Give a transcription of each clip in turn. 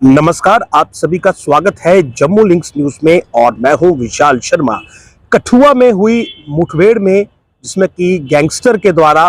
नमस्कार, आप सभी का स्वागत है जम्मू लिंक्स न्यूज में और मैं हूं विशाल शर्मा। कठुआ में हुई मुठभेड़ में जिसमें कि गैंगस्टर के द्वारा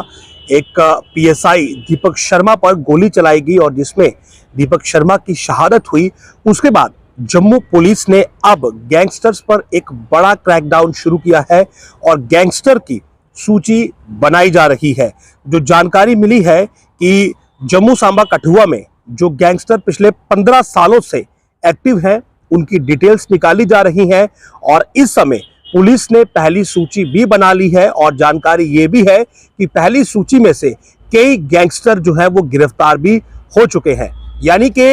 एक पीएसआई दीपक शर्मा पर गोली चलाई गई और जिसमें दीपक शर्मा की शहादत हुई, उसके बाद जम्मू पुलिस ने अब गैंगस्टर्स पर एक बड़ा क्रैकडाउन शुरू किया है और गैंगस्टर की सूची बनाई जा रही है। जो जानकारी मिली है कि जम्मू सांबा कठुआ में जो गैंगस्टर पिछले 15 सालों से एक्टिव हैं, उनकी डिटेल्स निकाली जा रही हैं और इस समय पुलिस ने पहली सूची भी बना ली है और जानकारी ये भी है कि पहली सूची में से कई गैंगस्टर जो है वो गिरफ्तार भी हो चुके हैं। यानी कि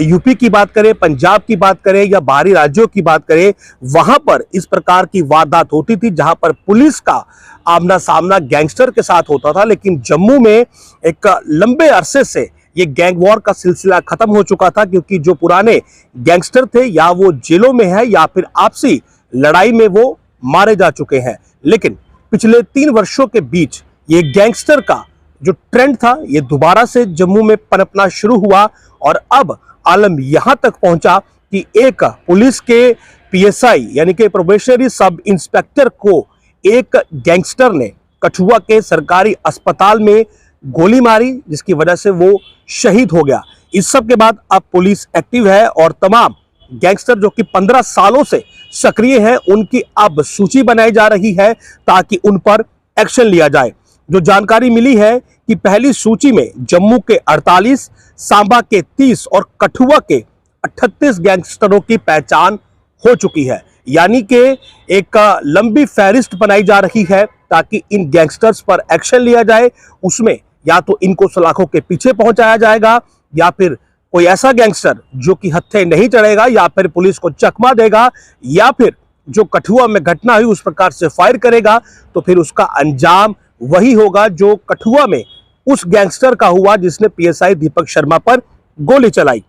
यूपी की बात करें, पंजाब की बात करें या बाहरी राज्यों की बात करें, वहां पर इस प्रकार की वारदात होती थी जहां पर पुलिस का आमना सामना गैंगस्टर के साथ होता था। लेकिन जम्मू में एक लंबे अरसे से ये गैंग वॉर का सिलसिला खत्म हो चुका था, क्योंकि जो पुराने गैंगस्टर थे या वो जेलों में है या फिर आपसी लड़ाई में वो मारे जा चुके हैं। लेकिन पिछले 3 वर्षों के बीच ये गैंगस्टर का जो ट्रेंड था ये दोबारा से जम्मू में पनपना शुरू हुआ और अब आलम यहां तक पहुंचा कि एक पुलिस के पीएसआई यानी कि प्रोबेशनरी सब इंस्पेक्टर को एक गैंगस्टर ने कठुआ के सरकारी अस्पताल में गोली मारी, जिसकी वजह से वो शहीद हो गया। इस सब के बाद अब पुलिस एक्टिव है और तमाम गैंगस्टर जो कि 15 सालों से सक्रिय हैं, उनकी अब सूची बनाई जा रही है ताकि उन पर एक्शन लिया जाए। जो जानकारी मिली है कि पहली सूची में जम्मू के 48, सांबा के 30 और कठुआ के 38 गैंगस्टरों की पहचान हो चुकी है। यानी कि एक लंबी फहरिस्त बनाई जा रही है ताकि इन गैंगस्टर्स पर एक्शन लिया जाए। उसमें या तो इनको सलाखों के पीछे पहुंचाया जाएगा या फिर कोई ऐसा गैंगस्टर जो कि हत्थे नहीं चढ़ेगा या फिर पुलिस को चकमा देगा या फिर जो कठुआ में घटना हुई उस प्रकार से फायर करेगा, तो फिर उसका अंजाम वही होगा जो कठुआ में उस गैंगस्टर का हुआ जिसने पीएसआई दीपक शर्मा पर गोली चलाई।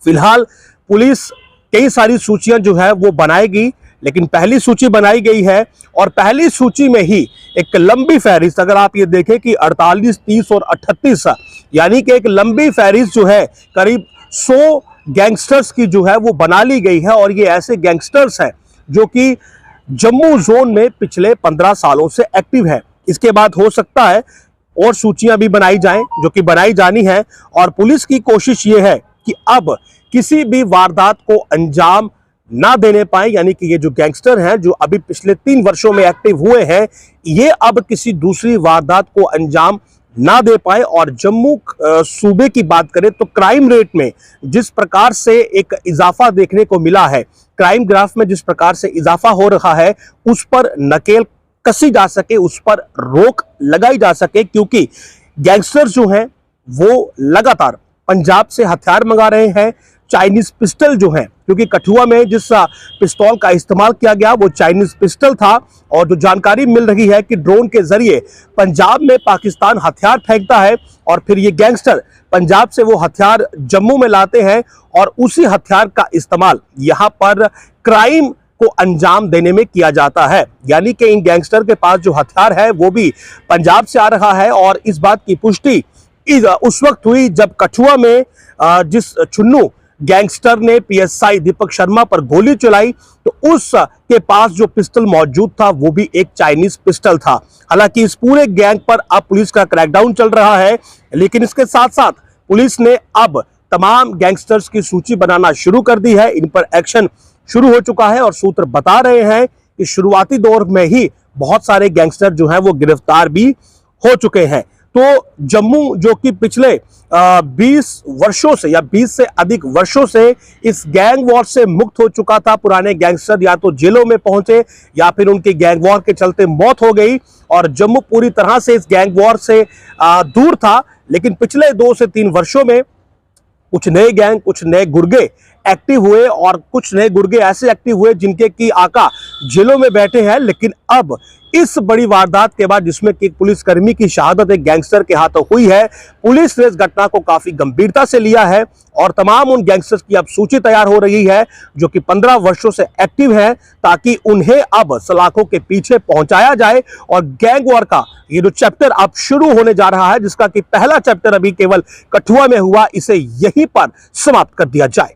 फिलहाल पुलिस कई सारी सूचियां जो है वो बनाएगी, लेकिन पहली सूची बनाई गई है और पहली सूची में ही एक लंबी फहरिस्त, अगर आप ये देखें कि 48, 30 और 38, यानी कि एक लंबी फहरिस्त जो है करीब 100 गैंगस्टर्स की जो है वो बना ली गई है। और ये ऐसे गैंगस्टर्स हैं जो कि जम्मू जोन में पिछले 15 सालों से एक्टिव है। इसके बाद हो सकता है और सूचियां भी बनाई जाएं जो कि बनाई जानी है और पुलिस की कोशिश ये है कि अब किसी भी वारदात को अंजाम ना देने पाए। यानी कि ये जो गैंगस्टर हैं जो अभी पिछले 3 वर्षों में एक्टिव हुए हैं, ये अब किसी दूसरी वारदात को अंजाम ना दे पाए। और जम्मू सूबे की बात करें तो क्राइम रेट में जिस प्रकार से एक इजाफा देखने को मिला है, क्राइम ग्राफ में जिस प्रकार से इजाफा हो रहा है, उस पर नकेल कसी जा सके, उस पर रोक लगाई जा सके, क्योंकि गैंगस्टर्स जो हैं वो लगातार पंजाब से हथियार मंगा रहे हैं। चाइनीज पिस्टल जो है, क्योंकि कठुआ में जिस पिस्तौल का इस्तेमाल किया गया वो चाइनीज पिस्टल था और जो जानकारी मिल रही है कि ड्रोन के जरिए पंजाब में पाकिस्तान हथियार फेंकता है और फिर ये गैंगस्टर पंजाब से वो हथियार जम्मू में लाते हैं और उसी हथियार का इस्तेमाल यहाँ पर क्राइम को अंजाम देने में किया जाता है। यानी कि इन गैंगस्टर के पास जो हथियार है वो भी पंजाब से आ रहा है और इस बात की पुष्टि उस वक्त हुई जब कठुआ में जिस चुन्नू गैंगस्टर ने पीएसआई दीपक शर्मा पर गोली चलाई तो उस के पास जो पिस्टल मौजूद था वो भी एक चाइनीज पिस्टल था। हालांकि इस पूरे गैंग पर अब पुलिस का क्रैकडाउन चल रहा है, लेकिन इसके साथ साथ पुलिस ने अब तमाम गैंगस्टर्स की सूची बनाना शुरू कर दी है। इन पर एक्शन शुरू हो चुका है और सूत्र बता रहे हैं कि शुरुआती दौर में ही बहुत सारे गैंगस्टर जो हैं वो गिरफ्तार भी हो चुके हैं। तो जम्मू जो कि पिछले 20 वर्षों से या 20 से अधिक वर्षों से इस गैंग वॉर से मुक्त हो चुका था। पुराने गैंगस्टर या तो जेलों में पहुंचे या फिर उनकी गैंग वॉर के चलते मौत हो गई और जम्मू पूरी तरह से इस गैंग वॉर से दूर था। लेकिन पिछले 2 से 3 वर्षों में कुछ नए गैंग, कुछ नए गुर्गे एक्टिव हुए और कुछ नए गुर्गे ऐसे एक्टिव हुए जिनके की आका जेलों में बैठे हैं। लेकिन अब इस बड़ी वारदात के बाद, जिसमें कि एक पुलिसकर्मी की शहादत एक गैंगस्टर के हाथों हुई है, पुलिस ने इस घटना को काफी गंभीरता से लिया है और तमाम उन गैंगस्टर्स की अब सूची तैयार हो रही है जो कि 15 वर्षों से एक्टिव हैं, ताकि उन्हें अब सलाखों के पीछे पहुंचाया जाए और गैंग वॉर का ये जो चैप्टर अब शुरू होने जा रहा है, जिसका कि पहला चैप्टर अभी केवल कठुआ में हुआ, इसे यहीं पर समाप्त कर दिया जाए।